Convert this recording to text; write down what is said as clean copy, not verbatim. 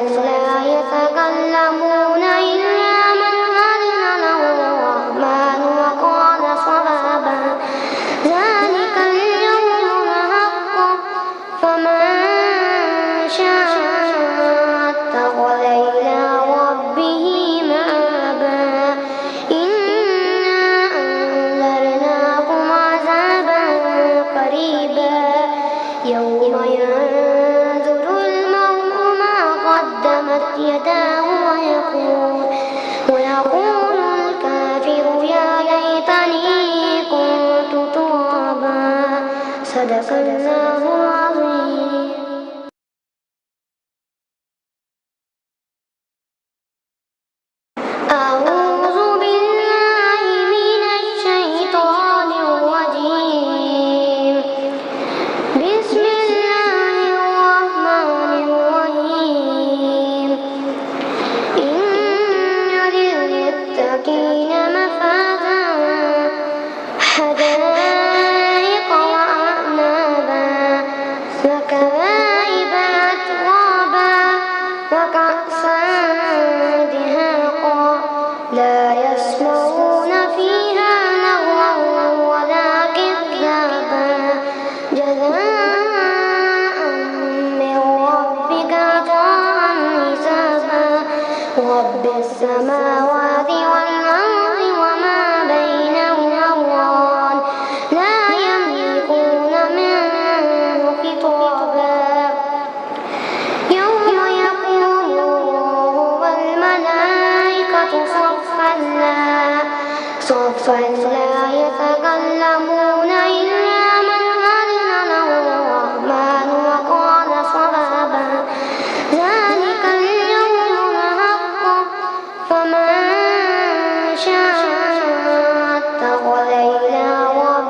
لا يتكلمون إلا من أذن له الرحمن وقال صوابا ذلك اليوم الحق فمن شاء اتخذ إلى ربه مآبا إنا أنذرناكم عذابا قريبا يوم ينظر المرء ما قدمت يداه ويقول الكافر يا ليتني كنت ترابا. صدق الله العظيم. أعوذ بالله من الشيطان الرجيم. بسم الله الرحمن الرحيم. إن للمتقين مفازا حدائق وأعنابا وكواعب أترابا وكأسا دهاقا لا يسمعون فيها لغوا ولا كذابا جزاء من ربك عطاء حسابا. رب السماوات والأرض وما بينهما الرحمن لا يملكون منه خطابا. يوم يقوم الله والملائكة صفا لا يتكلمون